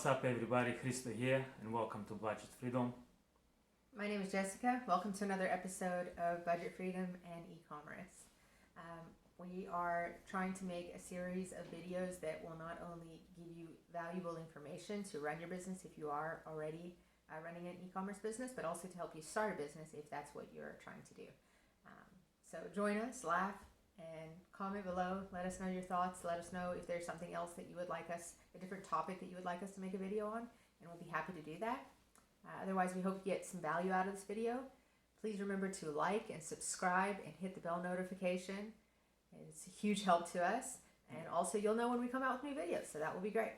What's up, everybody? Christo here, and welcome to Budget Freedom. My name is Jessica. Welcome to another episode of Budget Freedom and E-commerce. We are trying to make a series of videos that will not only give you valuable information to run your business if you are already running an e-commerce business, but also to help you start a business if that's what you're trying to do. So join us, laugh, and comment below. Let us know your thoughts. Let us know if there's something else that you would like us, a different topic that you would like us to make a video on, and we'll be happy to do that. Otherwise, we hope you get some value out of this video. Please remember to like and subscribe and hit the bell notification. It's a huge help to us. And also, you'll know when we come out with new videos, so that will be great.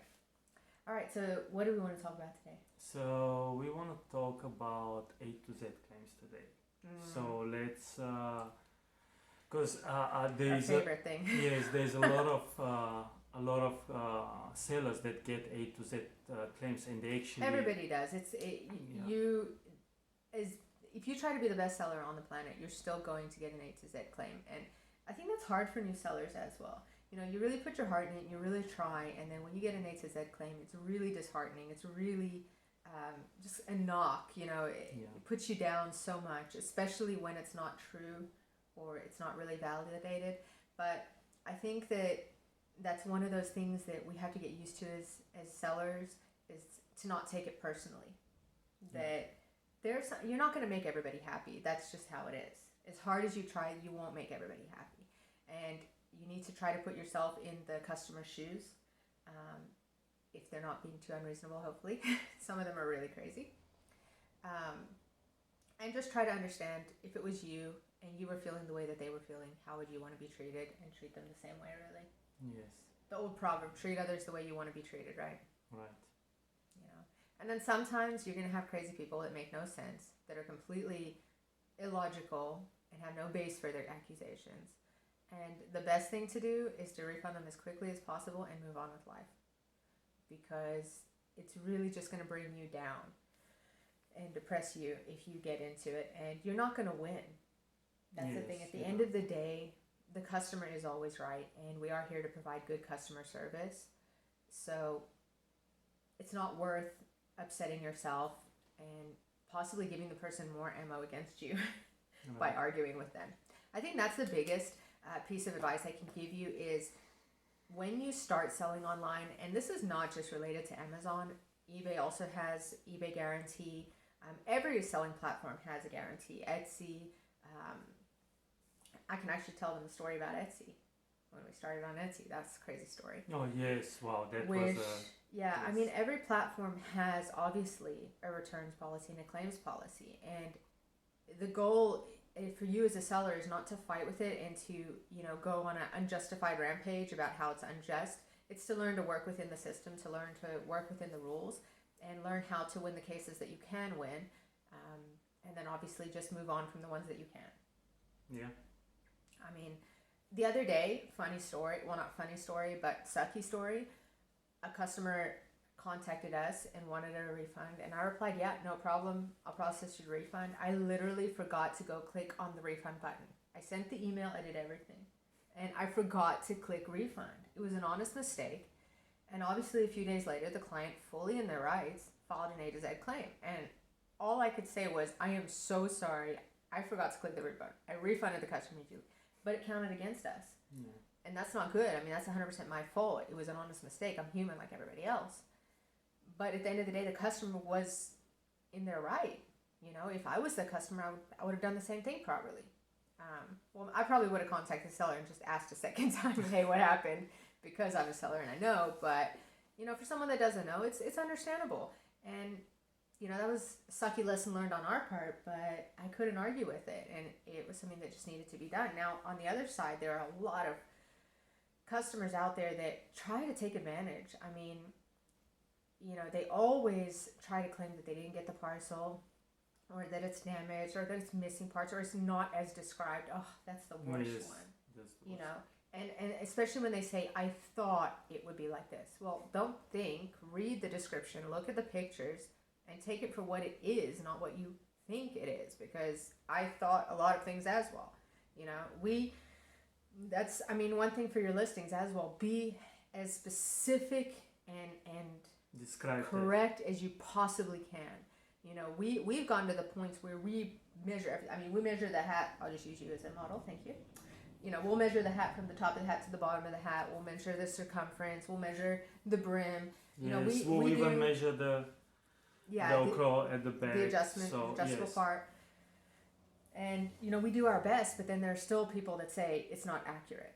All right, so what do we want to talk about today? So we want to talk about A to Z claims today. So let's, because there's Our favorite thing. Yes, there's a lot of sellers that get A to Z claims, and they actually Everybody does. If you try to be the best seller on the planet, you're still going to get an A to Z claim, and I think that's hard for new sellers as well. You know, you really put your heart in it, you really try, and then when you get an A to Z claim, it's really disheartening. It's really just a knock. You know, it puts you down so much, especially when it's not true or it's not really validated. But I think that's one of those things that we have to get used to as sellers, is to not take it personally. That you're not going to make everybody happy. That's just how it is. As hard as you try, you won't make everybody happy. And you need to try to put yourself in the customer's shoes. If they're not being too unreasonable, hopefully. Some of them are really crazy. And just try to understand, if it was you and you were feeling the way that they were feeling, how would you want to be treated, and treat them the same way, really. Yes. The old proverb, treat others the way you want to be treated, right? Right. You know. And then sometimes you're going to have crazy people that make no sense, that are completely illogical and have no base for their accusations. And the best thing to do is to refund them as quickly as possible and move on with life. Because it's really just going to bring you down and depress you if you get into it, and you're not going to win. That's the thing. At the end of the day, the customer is always right, and we are here to provide good customer service. So it's not worth upsetting yourself and possibly giving the person more ammo against you by arguing with them. I think that's the biggest piece of advice I can give you is, when you start selling online, and this is not just related to Amazon, eBay also has eBay guarantee. Every selling platform has a guarantee. Etsy, I can actually tell them the story about Etsy. When we started on Etsy, that's a crazy story. Oh yes, wow, that was yes. I mean, every platform has obviously a returns policy and a claims policy, and the goal for you as a seller is not to fight with it and to, you know, go on an unjustified rampage about how it's unjust. It's to learn to work within the system, to learn to work within the rules, and learn how to win the cases that you can win, and then obviously just move on from the ones that you can't. Yeah. I mean, the other day, funny story, well, not funny story, but sucky story, a customer contacted us and wanted a refund, and I replied, yeah, no problem, I'll process your refund. I literally forgot to go click on the refund button. I sent the email, I did everything, and I forgot to click refund. It was an honest mistake, and obviously a few days later, the client, fully in their rights, filed an A to Z claim, and all I could say was, I am so sorry, I forgot to click the refund. I refunded the customer immediately, but it counted against us. Yeah. And that's not good. I mean, that's 100% my fault. It was an honest mistake. I'm human like everybody else. But at the end of the day, the customer was in their right. You know, if I was the customer, I would have done the same thing probably. Well, I probably would have contacted the seller and just asked a second time, hey, what happened? Because I'm a seller and I know. But, you know, for someone that doesn't know, it's understandable. And, you know, that was a sucky lesson learned on our part, but I couldn't argue with it. And it was something that just needed to be done. Now, on the other side, there are a lot of customers out there that try to take advantage. I mean, you know, they always try to claim that they didn't get the parcel, or that it's damaged, or that it's missing parts, or it's not as described. Oh, that's the worst one. You know, and especially when they say, I thought it would be like this. Well, don't think, read the description, look at the pictures, and take it for what it is, not what you think it is, because I thought a lot of things as well. You know, one thing for your listings as well, be as specific and describe correct as you possibly can. You know, we've gone to the points where we measure everything. I mean, we measure the hat. I'll just use you as a model. Thank you. You know, we'll measure the hat from the top of the hat to the bottom of the hat. We'll measure the circumference. We'll measure the brim. Yes, You know, we'll we even do, measure the Velcro at the back. the adjustable yes. part. And, you know, we do our best, but then there's still people that say it's not accurate.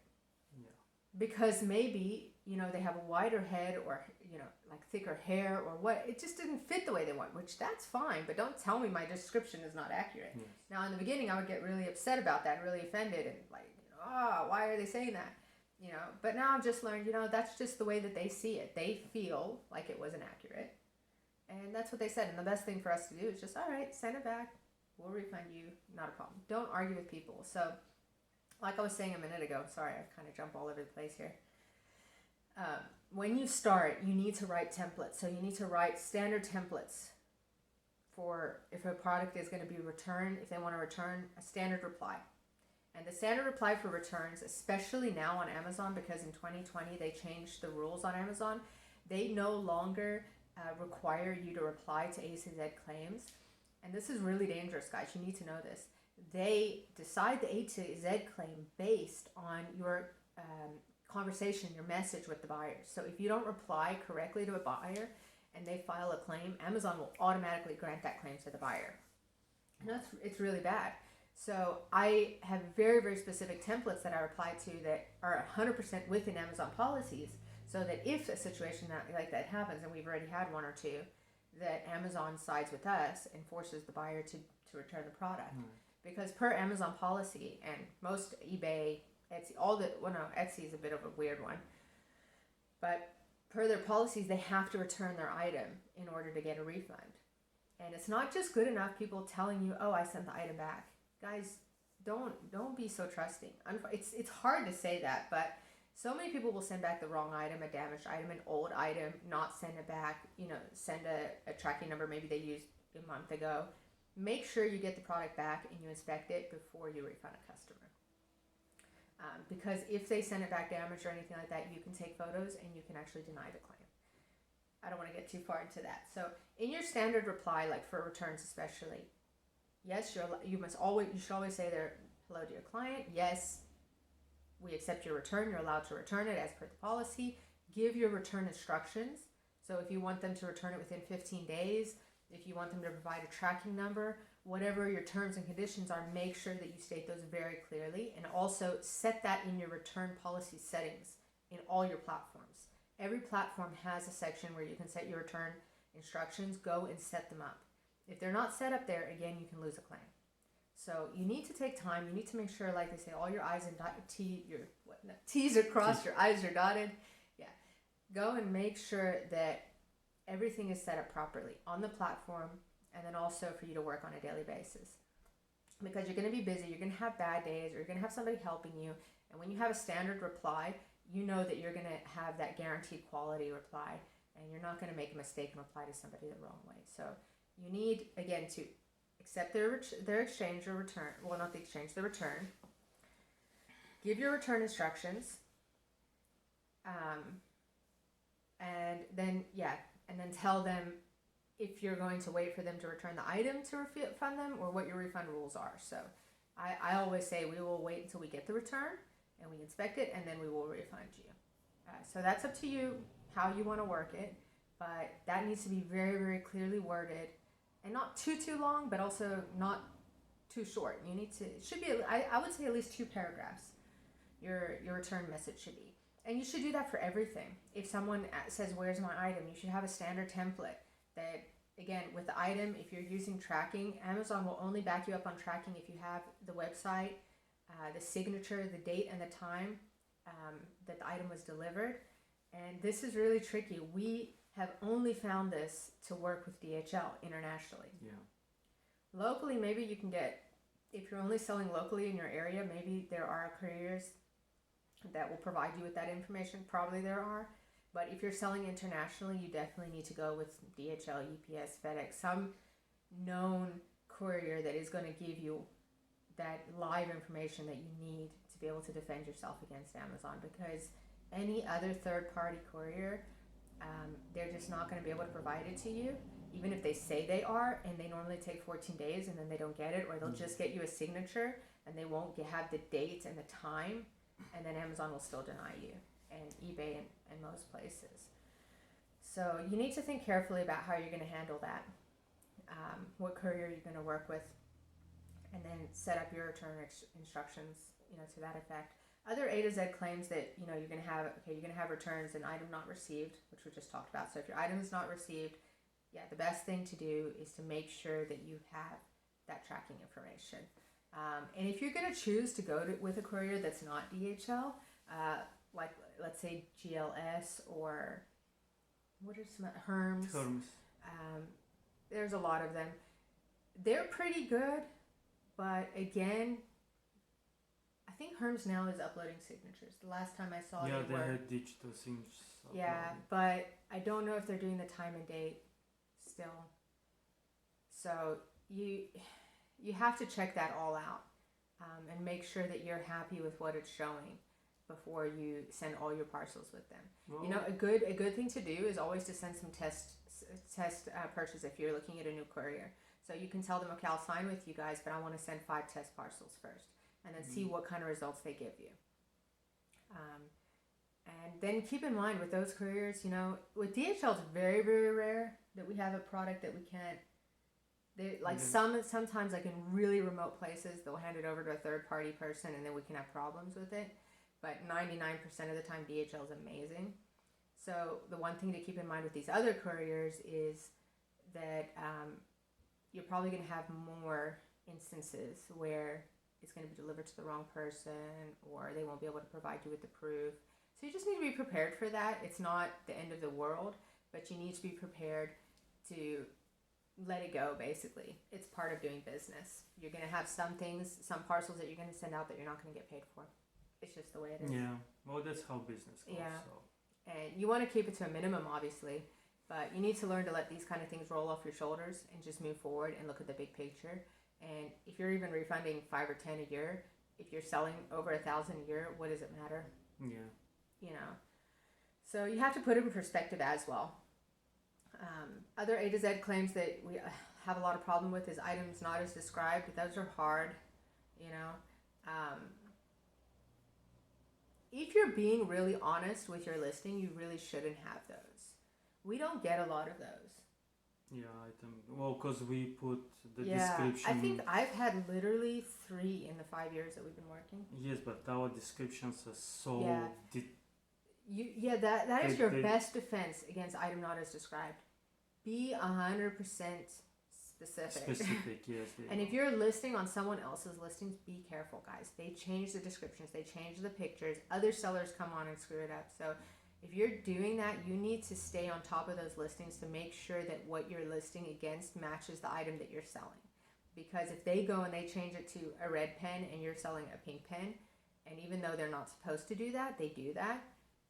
Yeah. Because maybe, you know, they have a wider head or, you know, like thicker hair or what. It just didn't fit the way they want, which that's fine, but don't tell me my description is not accurate. Yes. Now, in the beginning, I would get really upset about that, really offended, and like, you know, why are they saying that? You know, but now I've just learned, you know, that's just the way that they see it. They feel like it wasn't accurate. And that's what they said. And the best thing for us to do is just, all right, send it back. We'll refund you. Not a problem. Don't argue with people. So, like I was saying a minute ago, sorry, I kind of jump all over the place here. When you start, you need to write templates. So you need to write standard templates for if a product is going to be returned, if they want to return a standard reply. And the standard reply for returns, especially now on Amazon, because in 2020 they changed the rules on Amazon, they no longer require you to reply to A to Z claims. And this is really dangerous, guys. You need to know this. They decide the A to Z claim based on your conversation, your message with the buyer. So if you don't reply correctly to a buyer and they file a claim, Amazon will automatically grant that claim to the buyer. And it's really bad. So I have very, very specific templates that I reply to that are 100% within Amazon policies, so that if a situation like that happens, and we've already had one or two, that Amazon sides with us and forces the buyer to return the product. Because per Amazon policy, and most eBay, Etsy, Etsy is a bit of a weird one, but per their policies, they have to return their item in order to get a refund. And it's not just good enough people telling you, oh, I sent the item back. Guys, don't be so trusting. It's hard to say that, but so many people will send back the wrong item, a damaged item, an old item, not send it back, you know, send a tracking number maybe they used a month ago. Make sure you get the product back and you inspect it before you refund a customer. Because if they send it back damaged or anything like that, you can take photos and you can actually deny the claim. I don't want to get too far into that. So in your standard reply, like for returns especially, yes, you should always say there, hello to your client. Yes, we accept your return. You're allowed to return it as per the policy. Give your return instructions. So if you want them to return it within 15 days, if you want them to provide a tracking number, whatever your terms and conditions are, make sure that you state those very clearly, and also set that in your return policy settings in all your platforms. Every platform has a section where you can set your return instructions. Go and set them up. If they're not set up there, again, you can lose a claim. So you need to take time. You need to make sure, like they say, all your I's and T's are crossed, your I's are dotted. Yeah. Go and make sure that everything is set up properly on the platform, and then also for you to work on a daily basis. Because you're going to be busy, you're going to have bad days, or you're going to have somebody helping you. And when you have a standard reply, you know that you're going to have that guaranteed quality reply, and you're not going to make a mistake and reply to somebody the wrong way. So you need, again, to accept their exchange or return. Well, not the exchange, the return. Give your return instructions. And then tell them if you're going to wait for them to return the item to refund them, or what your refund rules are. So I always say we will wait until we get the return and we inspect it, and then we will refund you. So that's up to you how you want to work it, but that needs to be very, very clearly worded, and not too long, but also not too short. It should be, I would say, at least 2 paragraphs. Your return message should be. And you should do that for everything. If someone says, where's my item? You should have a standard template that, again, with the item, if you're using tracking, Amazon will only back you up on tracking if you have the website, the signature, the date, and the time that the item was delivered. And this is really tricky. We have only found this to work with DHL internationally. Yeah. Locally, maybe you can get, if you're only selling locally in your area, maybe there are couriers that will provide you with that information. Probably there are. But if you're selling internationally, you definitely need to go with DHL, UPS, FedEx, some known courier that is going to give you that live information that you need to be able to defend yourself against Amazon. Because any other third-party courier they're just not going to be able to provide it to you, even if they say they are, and they normally take 14 days and then they don't get it, or they'll just get you a signature and they won't have the date and the time, and then Amazon will still deny you, and eBay and most places. So you need to think carefully about how you're going to handle that, what courier you're going to work with, and then set up your return instructions, to that effect. Other A to Z claims that, you're going to have returns and item not received, which we just talked about. So if your item is not received, the best thing to do is to make sure that you have that tracking information. And if you're going to choose to go with a courier that's not DHL, like let's say GLS or what are some Hermes? There's a lot of them. They're pretty good, but again, I think Hermes now is uploading signatures. The last time I saw they had digital signatures. Yeah, but I don't know if they're doing the time and date still. So you have to check that all out, and make sure that you're happy with what it's showing before you send all your parcels with them. Well, a good thing to do is always to send some test purchases if you're looking at a new courier. So you can tell them, okay, I'll sign with you guys, but I want to send 5 test parcels first, and then see what kind of results they give you. And then keep in mind with those couriers, with DHL, it's very, very rare that we have a product that we can't. Sometimes like in really remote places, they'll hand it over to a third-party person, and then we can have problems with it. But 99% of the time, DHL is amazing. So the one thing to keep in mind with these other couriers is that you're probably going to have more instances where it's going to be delivered to the wrong person, or they won't be able to provide you with the proof. So you just need to be prepared for that. It's not the end of the world, but you need to be prepared to let it go, basically. It's part of doing business. You're going to have some parcels that you're going to send out that you're not going to get paid for. It's just the way it is. Yeah, well, that's how business goes. Yeah. So. And you want to keep it to a minimum, obviously, but you need to learn to let these kind of things roll off your shoulders and just move forward and look at the big picture. And if you're even refunding 5 or 10 a year, if you're selling over 1,000 a year, what does it matter? Yeah. So you have to put it in perspective as well. Other A to Z claims that we have a lot of problem with is items not as described. Those are hard, If you're being really honest with your listing, you really shouldn't have those. We don't get a lot of those. Yeah, because we put the description. I think I've had literally 3 in the 5 years that we've been working. Yes, but our descriptions are so... that is your best defense against item not as described. Be 100% specific. Yes. And if you're listing on someone else's listings, be careful, guys. They change the descriptions, they change the pictures. Other sellers come on and screw it up. So if you're doing that, you need to stay on top of those listings to make sure that what you're listing against matches the item that you're selling. Because if they go and they change it to a red pen and you're selling a pink pen, and even though they're not supposed to do that, they do that,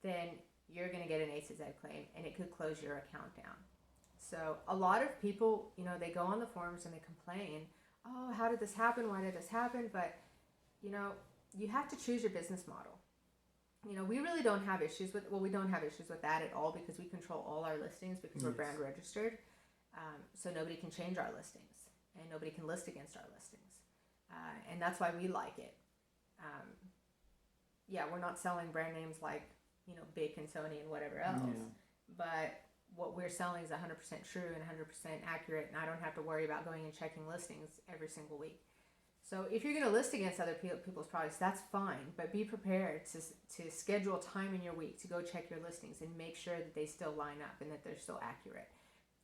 then you're going to get an A to Z claim, and it could close your account down. So a lot of people, they go on the forums and they complain, oh, how did this happen? Why did this happen? But, you have to choose your business model. We really don't have issues with, we don't have issues with that at all, because we control all our listings because we're brand registered. So nobody can change our listings, and nobody can list against our listings. And that's why we like it. We're not selling brand names like, Bic and Sony and whatever else. But what we're selling is 100% true and 100% accurate, and I don't have to worry about going and checking listings every single week. So if you're going to list against other people's products, that's fine, but be prepared to schedule time in your week to go check your listings and make sure that they still line up and that they're still accurate.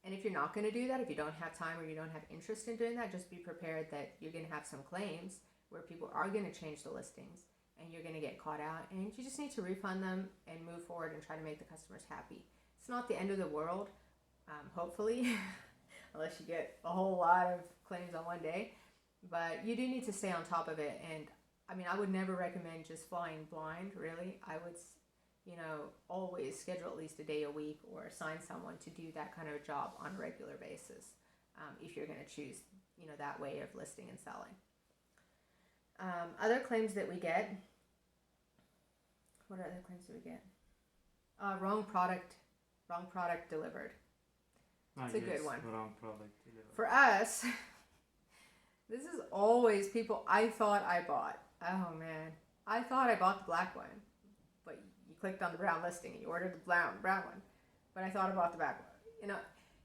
And if you're not going to do that, if you don't have time or you don't have interest in doing that, just be prepared that you're going to have some claims where people are going to change the listings and you're going to get caught out, and you just need to refund them and move forward and try to make the customers happy. It's not the end of the world, hopefully, unless you get a whole lot of claims on one day. But you do need to stay on top of it. And I would never recommend just flying blind, really. I would, always schedule at least a day a week or assign someone to do that kind of a job on a regular basis, if you're going to choose, that way of listing and selling. Other claims that we get. What are other claims that we get? Wrong product wrong product delivered. It's Ah, a good yes, one. wrong product delivered. For us, this is always people I thought I bought. Oh man, I thought I bought the black one, but you clicked on the brown listing and you ordered the brown one. But I thought I bought the black one. You know,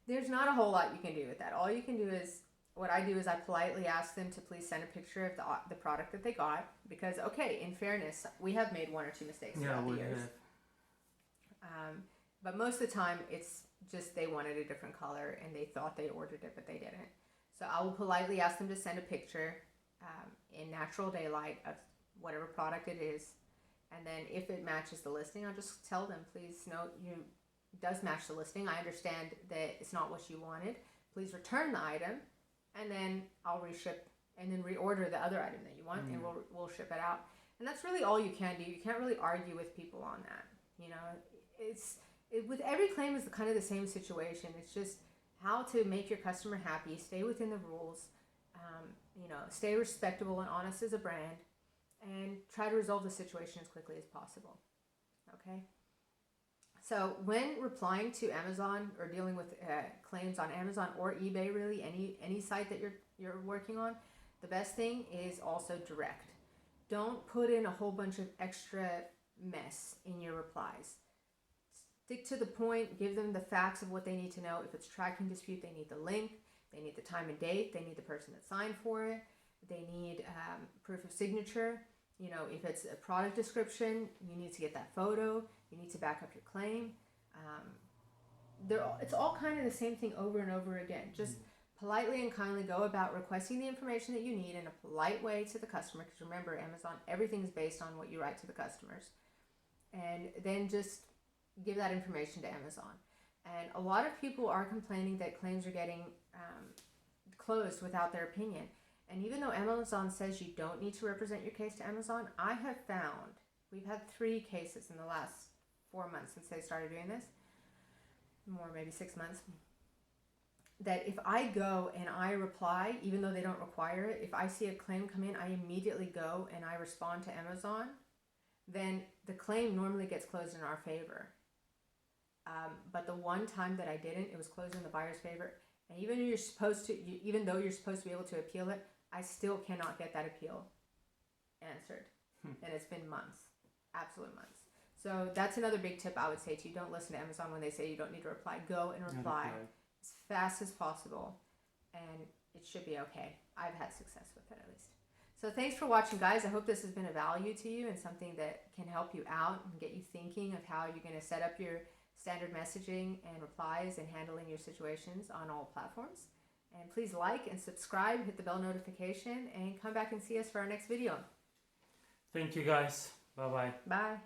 there's not a whole lot you can do with that. All you can do is, what I do is I politely ask them to please send a picture of the product that they got, because okay, in fairness, we have made one or two mistakes Yeah, throughout the we years. have. But most of the time, it's just they wanted a different color and they thought they ordered it, but they didn't. So I will politely ask them to send a picture in natural daylight of whatever product it is. And then if it matches the listing, I'll just tell them, please note it does match the listing. I understand that it's not what you wanted. Please return the item, and then I'll reship and then reorder the other item that you want, and we'll ship it out. And that's really all you can do. You can't really argue with people on that. You know, with every claim is kind of the same situation. It's just how to make your customer happy, stay within the rules, you know, stay respectable and honest as a brand, and try to resolve the situation as quickly as possible. Okay? So when replying to Amazon or dealing with claims on Amazon or eBay, really any site that you're working on, the best thing is also direct. Don't put in a whole bunch of extra mess in your replies. Stick to the point, give them the facts of what they need to know. If it's tracking dispute, they need the link, they need the time and date, they need the person that signed for it, they need proof of signature. You know, if it's a product description, you need to get that photo, you need to back up your claim. It's all kind of the same thing over and over again. Just politely and kindly go about requesting the information that you need in a polite way to the customer, because remember, Amazon, everything's based on what you write to the customers. And then just give that information to Amazon. And a lot of people are complaining that claims are getting closed without their opinion. And even though Amazon says you don't need to represent your case to Amazon, I have found, we've had 3 cases in the last 4 months since they started doing this, more maybe 6 months, that if I go and I reply, even though they don't require it, if I see a claim come in, I immediately go and I respond to Amazon, then the claim normally gets closed in our favor. But the one time that I didn't, it was closed in the buyer's favor. And even though you're supposed to be able to appeal it, I still cannot get that appeal answered. And it's been months, absolute months. So that's another big tip I would say to you. Don't listen to Amazon when they say you don't need to reply. Go and reply as fast as possible, and it should be okay. I've had success with it, at least. So thanks for watching, guys. I hope this has been of value to you and something that can help you out and get you thinking of how you're going to set up your standard messaging and replies and handling your situations on all platforms. And please like and subscribe, hit the bell notification, and come back and see us for our next video. Thank you, guys. Bye-bye. Bye.